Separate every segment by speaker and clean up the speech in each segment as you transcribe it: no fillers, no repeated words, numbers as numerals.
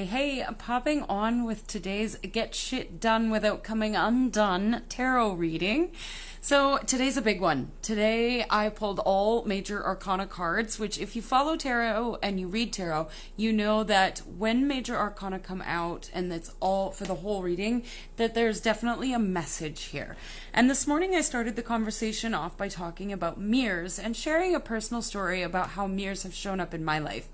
Speaker 1: Hey, I'm popping on with today's Get Shit Done Without Coming Undone tarot reading. So today's a big one. Today I pulled all major arcana cards, which if you follow tarot and you read tarot, you know that when major arcana come out, and it's all for the whole reading, that there's definitely a message here. And this morning I started the conversation off by talking about mirrors and sharing a personal story about how mirrors have shown up in my life.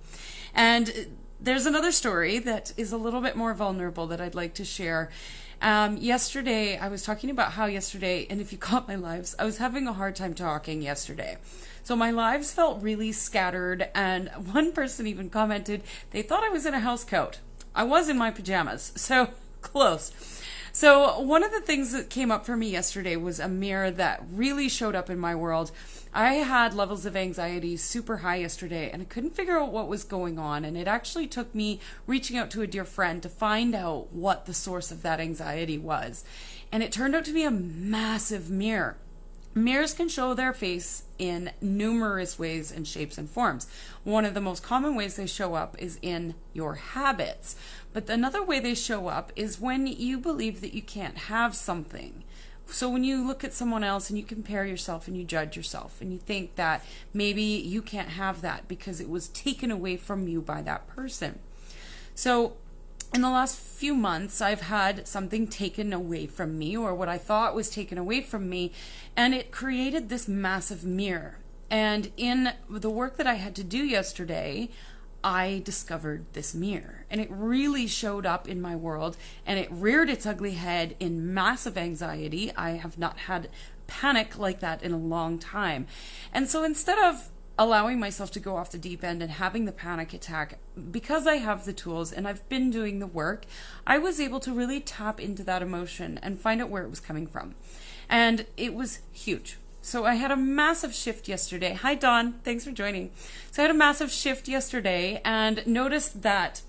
Speaker 1: And there's another story that is a little bit more vulnerable that I'd like to share. Yesterday, I was talking about how yesterday, and if you caught my lives, I was having a hard time talking yesterday. So my lives felt really scattered, and one person even commented they thought I was in a house coat. I was in my pajamas, so close. So one of the things that came up for me yesterday was a mirror that really showed up in my world. I had levels of anxiety super high yesterday, and I couldn't figure out what was going on. And it actually took me reaching out to a dear friend to find out what the source of that anxiety was. And it turned out to be a massive mirror. Mirrors can show their face in numerous ways and shapes and forms. One of the most common ways they show up is in your habits. But another way they show up is when you believe that you can't have something. So when you look at someone else and you compare yourself and you judge yourself and you think that maybe you can't have that because it was taken away from you by that person. So in the last few months, I've had something taken away from me, or what I thought was taken away from me, and it created this massive mirror. And in the work that I had to do yesterday, I discovered this mirror, and it really showed up in my world, and it reared its ugly head in massive anxiety. I have not had panic like that in a long time. And so instead of allowing myself to go off the deep end and having the panic attack, because I have the tools and I've been doing the work, I was able to really tap into that emotion and find out where it was coming from. And it was huge. So I had a massive shift yesterday. Hi, Dawn. Thanks for joining. So I had a massive shift yesterday and noticed that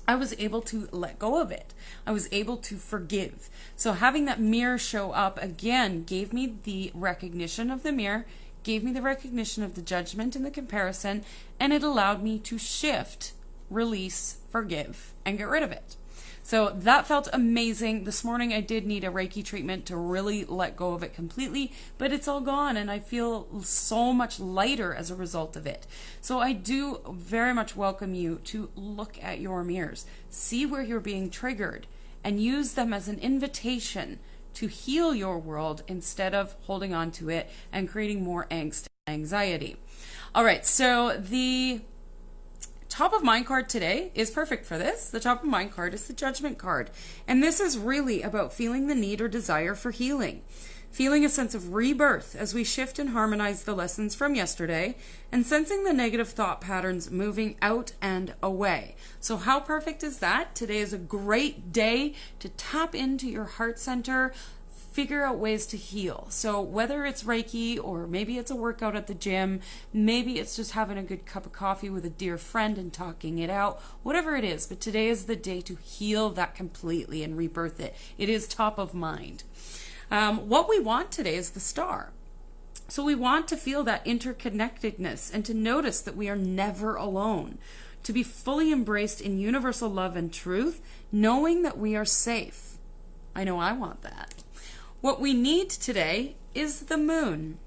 Speaker 1: I was able to let go of it. I was able to forgive. So having that mirror show up again gave me the recognition of the mirror, gave me the recognition of the judgment and the comparison, and it allowed me to shift, release, forgive, and get rid of it. So that felt amazing. This morning I did need a Reiki treatment to really let go of it completely, but it's all gone and I feel so much lighter as a result of it. So I do very much welcome you to look at your mirrors, see where you're being triggered, and use them as an invitation to heal your world instead of holding on to it and creating more angst and anxiety. All right, so the top of mind card today is perfect for this. The top of mind card is the Judgment card. And this is really about feeling the need or desire for healing. Feeling a sense of rebirth as we shift and harmonize the lessons from yesterday, and sensing the negative thought patterns moving out and away. So how perfect is that? Today is a great day to tap into your heart center, figure out ways to heal. So whether it's Reiki, or maybe it's a workout at the gym, maybe it's just having a good cup of coffee with a dear friend and talking it out, whatever it is, but today is the day to heal that completely and rebirth it. It is top of mind. What we want today is the star. So we want to feel that interconnectedness and to notice that we are never alone, to be fully embraced in universal love and truth, knowing that we are safe. I know I want that. What we need today is the moon.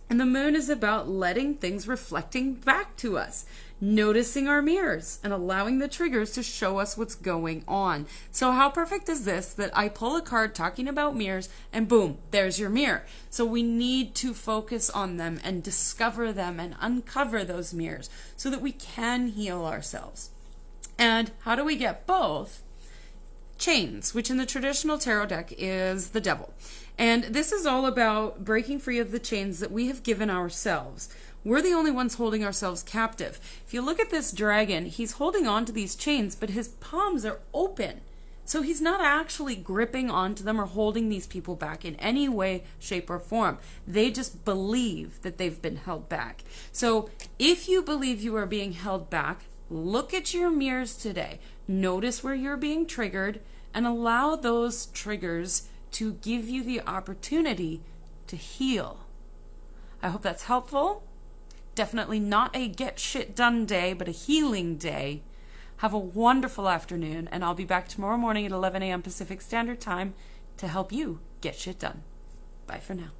Speaker 1: And the moon is about letting things reflecting back to us, noticing our mirrors and allowing the triggers to show us what's going on. So how perfect is this that I pull a card talking about mirrors and boom, there's your mirror. So we need to focus on them and discover them and uncover those mirrors so that we can heal ourselves. And how do we get both? Chains, which in the traditional tarot deck is the devil. And this is all about breaking free of the chains that we have given ourselves. We're the only ones holding ourselves captive. If you look at this dragon, he's holding on to these chains, but his palms are open. So he's not actually gripping onto them or holding these people back in any way, shape, or form. They just believe that they've been held back. So if you believe you are being held back, look at your mirrors today. Notice where you're being triggered and allow those triggers to give you the opportunity to heal. I hope that's helpful. Definitely not a get shit done day, but a healing day. Have a wonderful afternoon, and I'll be back tomorrow morning at 11 a.m. Pacific Standard Time to help you get shit done. Bye for now.